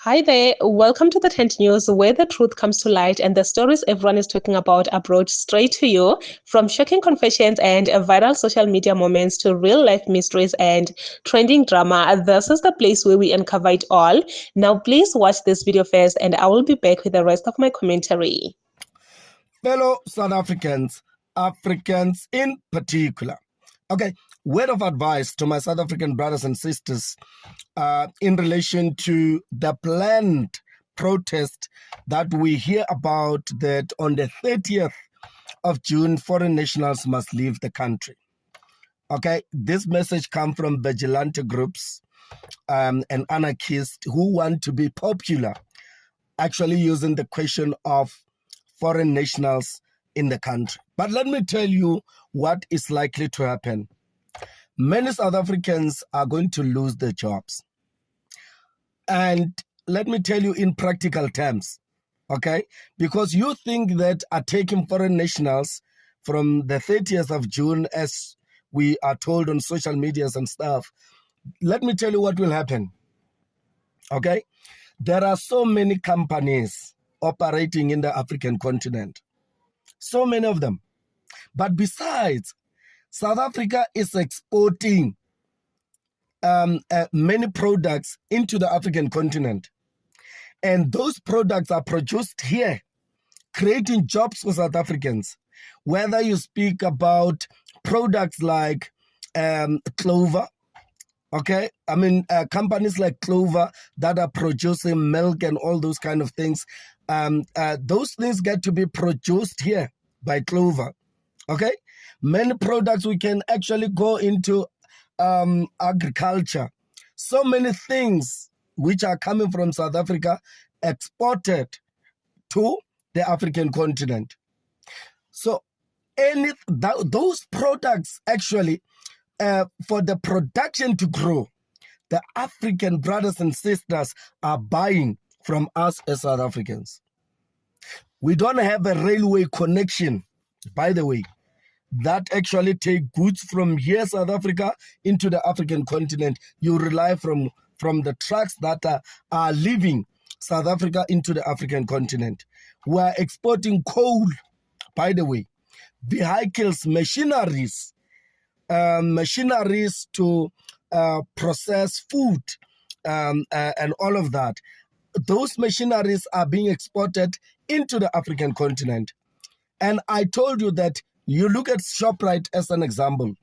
Hi there. Welcome to the Tent News, where the truth comes to light and the stories everyone is talking about are brought straight to you. From shocking confessions and viral social media moments to real life mysteries and trending drama, this is the place where we uncover it all. Now, please watch this video first, and I will be back with the rest of my commentary. Fellow South Africans, Africans in particular. Okay, word of advice to my South African brothers and sisters in relation to the planned protest that we hear about, that on the 30th of June, foreign nationals must leave the country. Okay, this message comes from vigilante groups and anarchists who want to be popular, actually using the question of foreign nationals in the country. But let me tell you what is likely to happen. Many South Africans are going to lose their jobs. And let me tell you in practical terms, okay? Because you think that are taking foreign nationals from the 30th of June, as we are told on social medias and stuff, let me tell you what will happen, okay? There are so many companies operating in the African continent, so many of them. But besides, South Africa is exporting many products into the African continent. And those products are produced here, creating jobs for South Africans. Whether you speak about products like Clover, okay? I mean, companies like Clover that are producing milk and all those kind of things, those things get to be produced here by Clover, okay? Many products we can actually go into agriculture. So many things which are coming from South Africa exported to the African continent. So those products actually, for the production to grow, the African brothers and sisters are buying from us as South Africans. We don't have a railway connection, by the way, that actually take goods from here, South Africa, into the African continent. You rely from the trucks that are leaving South Africa into the African continent. We are exporting coal, by the way, vehicles, machineries to process food and all of that. Those machineries are being exported into the African continent. And I told you that you look at ShopRite as an example.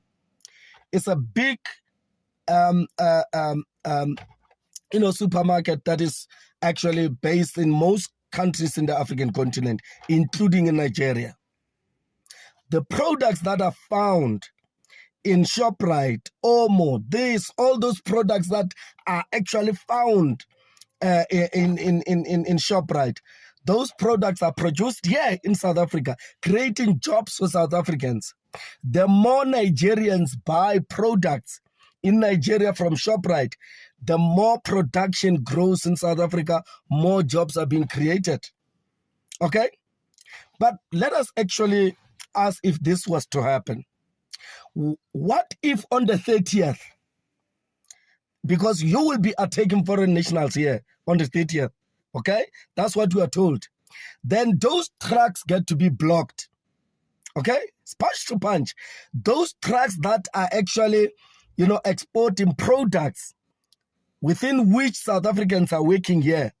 It's a big supermarket that is actually based in most countries in the African continent, including in Nigeria. The products that are found in ShopRite, Omo, all those products that are actually found in ShopRite, those products are produced here in South Africa, creating jobs for South Africans. The more Nigerians buy products in Nigeria from ShopRite, the more production grows in South Africa, more jobs are being created. Okay? But let us actually ask, if this was to happen, what if on the 30th, because you will be attacking foreign nationals here on the 30th, okay? That's what we are told. Then those trucks get to be blocked, okay? Punch to punch. Those trucks that are actually, exporting products within which South Africans are working here.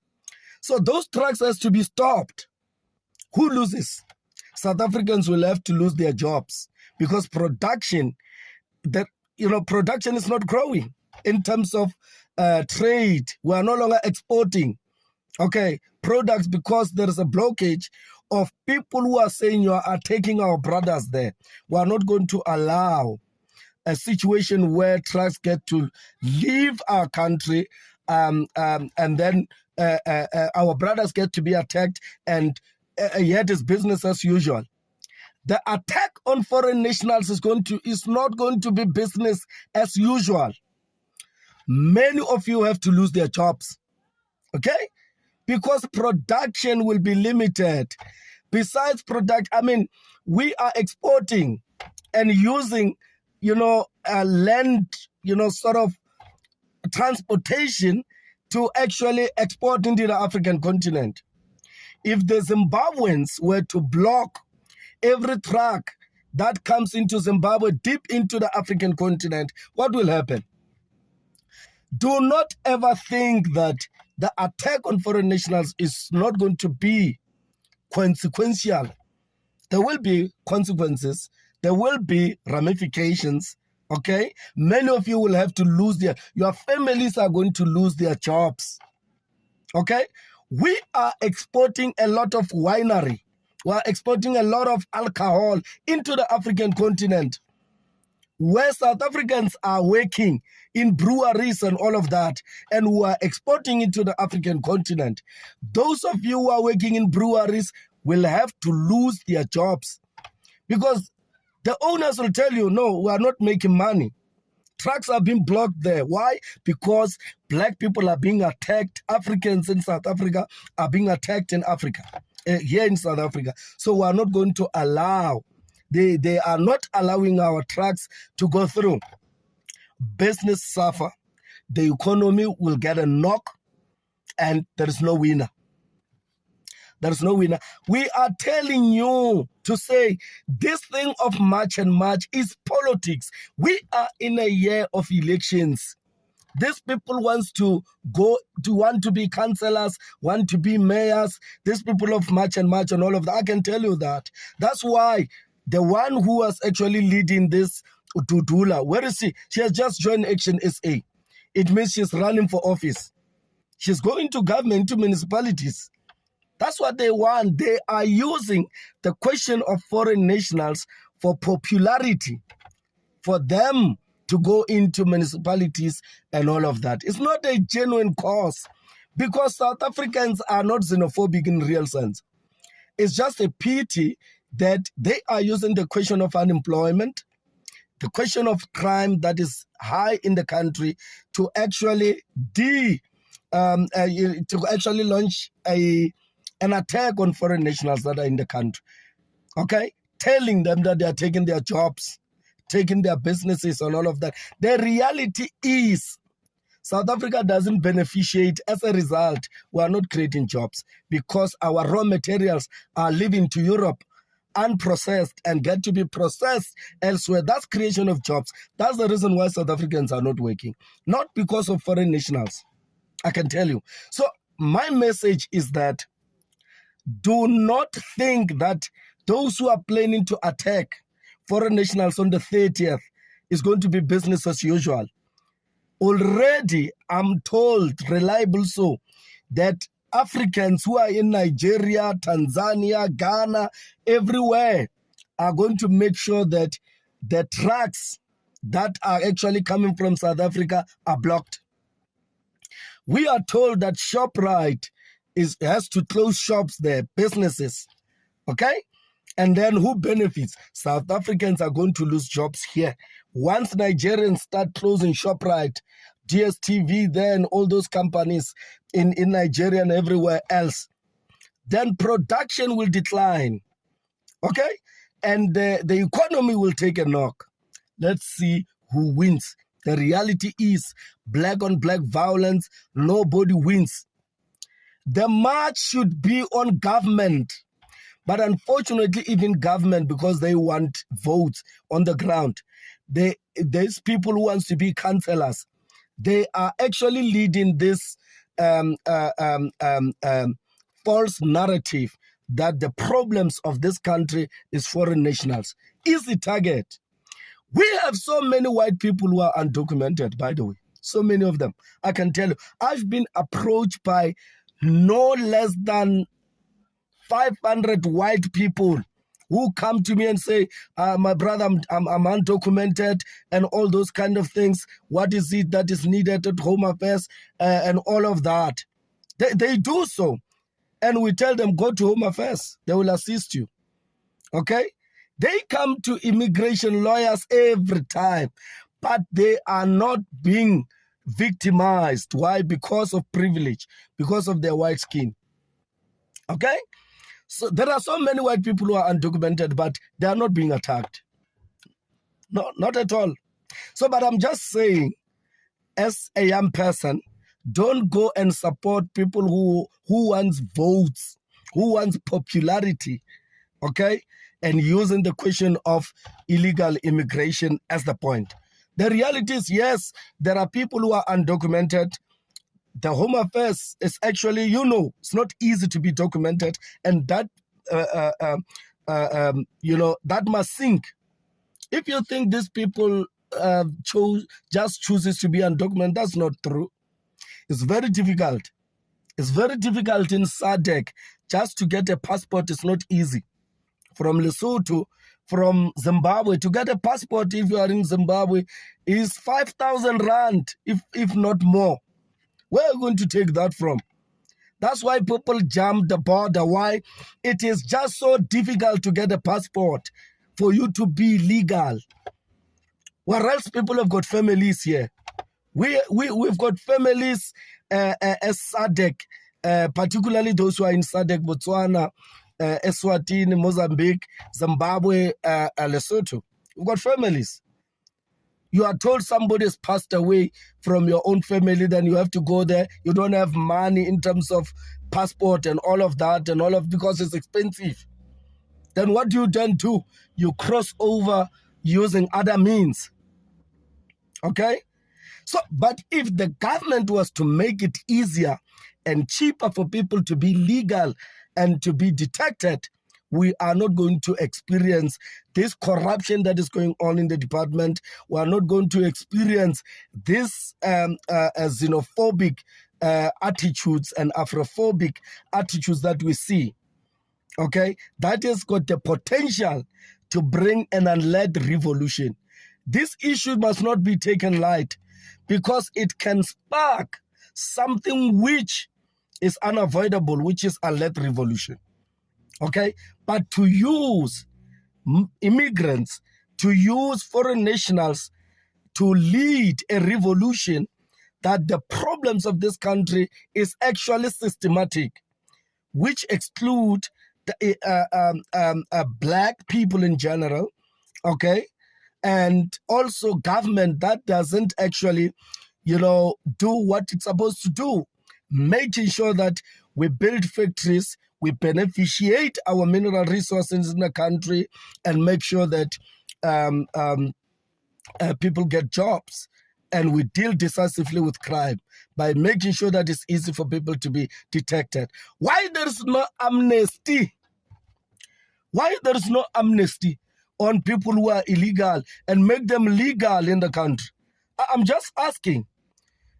So those trucks has to be stopped. Who loses? South Africans will have to lose their jobs because production is not growing in terms of trade. We are no longer exporting, okay, products because there is a blockage of people who are saying you are taking our brothers there. We are not going to allow a situation where trucks get to leave our country and then our brothers get to be attacked, and yet it's business as usual. The attack on foreign nationals is not going to be business as usual. Many of you have to lose their jobs, okay? Because production will be limited. Besides we are exporting and using, land, sort of transportation to actually export into the African continent. If the Zimbabweans were to block every truck that comes into Zimbabwe deep into the African continent, what will happen? Do not ever think that the attack on foreign nationals is not going to be consequential. There will be consequences. There will be ramifications. Okay? Many of you will have to lose your families are going to lose their jobs. Okay? We are exporting a lot of winery. We are exporting a lot of alcohol into the African continent, where South Africans are working in breweries and all of that, and we are exporting it to the African continent. Those of you who are working in breweries will have to lose their jobs because the owners will tell you, no, we are not making money. Trucks are being blocked there. Why? Because black people are being attacked. Africans in South Africa are being attacked in Africa, here in South Africa. So we are not going to allow, they are not allowing our trucks to go through. Business suffer. The economy will get a knock and there is no winner. There is no winner. We are telling you to say this thing of March and March is politics. We are in a year of elections. These people want to be councillors, want to be mayors. These people of March and March and all of that. I can tell you that. That's why the one who was actually leading this, Dudula, where is she? She has just joined Action SA. It means she's running for office. She's going to government, to municipalities. That's what they want. They are using the question of foreign nationals for popularity, for them to go into municipalities and all of that. It's not a genuine cause because South Africans are not xenophobic in real sense. It's just a pity that they are using the question of unemployment, the question of crime that is high in the country to actually launch an attack on foreign nationals that are in the country. Okay? Telling them that they are taking their jobs, taking their businesses and all of that. The reality is South Africa doesn't beneficiate. As a result, we are not creating jobs because our raw materials are leaving to Europe unprocessed and get to be processed elsewhere. That's creation of jobs. That's the reason why South Africans are not working. Not because of foreign nationals, I can tell you. So my message is that do not think that those who are planning to attack foreign nationals on the 30th is going to be business as usual. Already, I'm told, reliable so, that Africans who are in Nigeria, Tanzania, Ghana, everywhere are going to make sure that the trucks that are actually coming from South Africa are blocked. We are told that ShopRite has to close shops there, businesses, okay? And then who benefits? South Africans are going to lose jobs here. Once Nigerians start closing ShopRite, DSTV, then all those companies in Nigeria and everywhere else, then production will decline, okay? And the economy will take a knock. Let's see who wins. The reality is black on black violence, nobody wins. The march should be on government. But unfortunately, even government, because they want votes on the ground, there's people who want to be councillors. They are actually leading this false narrative that the problems of this country is foreign nationals. Easy target. We have so many white people who are undocumented, by the way. So many of them. I can tell you, I've been approached by no less than 500 white people who come to me and say, my brother, I'm undocumented and all those kind of things. What is it that is needed at Home Affairs and all of that? They do so. And we tell them, go to Home Affairs. They will assist you. Okay? They come to immigration lawyers every time, but they are not being victimized. Why? Because of privilege, because of their white skin. Okay? So there are so many white people who are undocumented, but they are not being attacked. No, not at all. So, but I'm just saying, as a young person, Don't go and support people who wants votes, who wants popularity, okay? And using the question of illegal immigration as the point. The reality is, yes, there are people who are undocumented. The Home Affairs is actually, it's not easy to be documented, and that, that must sink. If you think these people chooses to be undocumented, that's not true. It's very difficult. It's very difficult in SADC. Just to get a passport is not easy. From Lesotho, from Zimbabwe, to get a passport if you are in Zimbabwe is 5,000 rand, if not more. Where are you going to take that from? That's why people jump the border. Why? It is just so difficult to get a passport for you to be legal. Whereas people have got families here. We've got families as SADC, particularly those who are in SADC, Botswana, Eswatini, Mozambique, Zimbabwe, Lesotho. We've got families. You are told somebody has passed away from your own family, then you have to go there. You don't have money in terms of passport and all of that, because it's expensive. Then what do you then do? You cross over using other means. Okay? So, but if the government was to make it easier and cheaper for people to be legal and to be detected, we are not going to experience this corruption that is going on in the department. We are not going to experience this xenophobic attitudes and Afrophobic attitudes that we see. Okay? That has got the potential to bring an unled revolution. This issue must not be taken light, because it can spark something which is unavoidable, which is a led revolution. Okay? But to use immigrants, to use foreign nationals to lead a revolution, that the problems of this country is actually systematic, which exclude the, black people in general, okay? And also government that doesn't actually, do what it's supposed to do, making sure that we build factories, we beneficiate our mineral resources in the country, and make sure that people get jobs. And we deal decisively with crime by making sure that it's easy for people to be detected. Why there is no amnesty? Why there is no amnesty on people who are illegal and make them legal in the country? I'm just asking.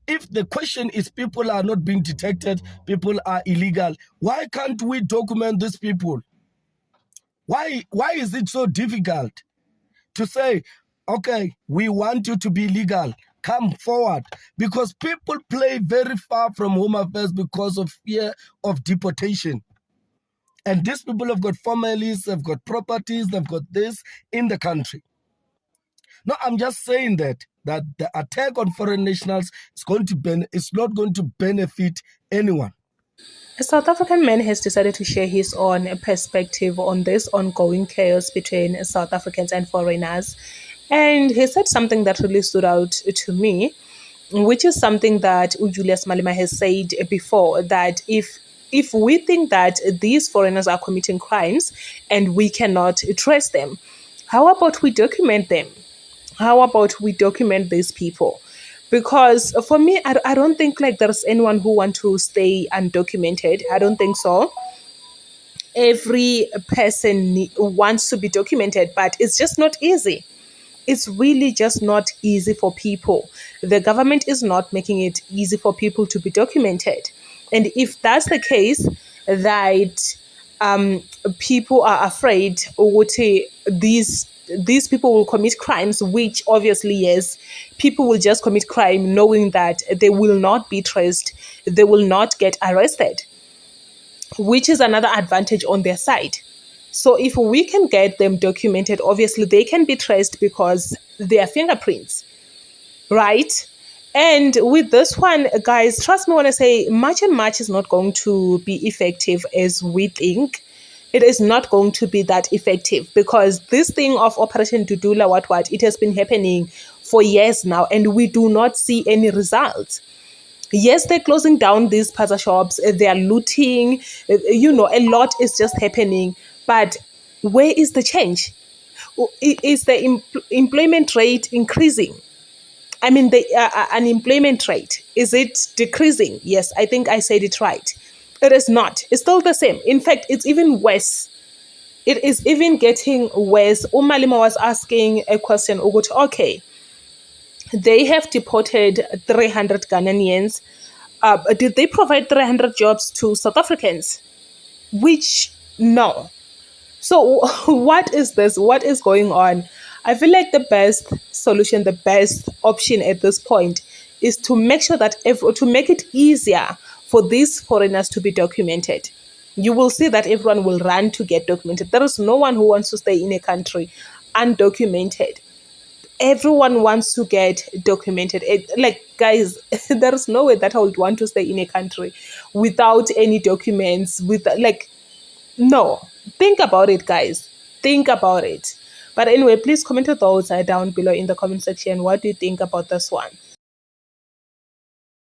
If the question is people are not being detected, people are illegal, why can't we document these people? Why is it so difficult to say, okay, we want you to be legal, come forward? Because people play very far from Home Affairs because of fear of deportation. And these people have got families, they've got properties, they've got this in the country. No, I'm just saying that the attack on foreign nationals is not going to benefit anyone. A South African man has decided to share his own perspective on this ongoing chaos between South Africans and foreigners. And he said something that really stood out to me, which is something that Julius Malema has said before, that if we think that these foreigners are committing crimes and we cannot trace them, how about we document them? How about we document these people? Because for me, I don't think like there's anyone who want to stay undocumented. I don't think so. Every person wants to be documented, but it's just not easy. It's really just not easy for people. The government is not making it easy for people to be documented. And if that's the case, that people are afraid these people will commit crimes, which obviously, yes, people will just commit crime knowing that they will not be traced, they will not get arrested, which is another advantage on their side. So if we can get them documented, obviously they can be traced because they are fingerprints, right? And with this one, guys, trust me when I say much and much is not going to be effective as we think. It is not going to be that effective because this thing of Operation Dudula, what, it has been happening for years now and we do not see any results. Yes, they're closing down these pizza shops, they are looting, a lot is just happening. But where is the change? Is the employment rate increasing? I mean, the unemployment rate, is it decreasing? Yes, I think I said it right. It is not. It's still the same. In fact, it's even worse. It is even getting worse. Umalima was asking a question, Ugut, okay, they have deported 300 Ghanaians. Did they provide 300 jobs to South Africans? Which, no. So, what is this? What is going on? I feel like the best solution, the best option at this point is to make sure that to make it easier for these foreigners to be documented. You will see that everyone will run to get documented. There is no one who wants to stay in a country undocumented. Everyone wants to get documented. Like, guys, there is no way that I would want to stay in a country without any documents. With like, no, think about it, guys. Think about it. But anyway, please comment your thoughts down below in the comment section. What do you think about this one?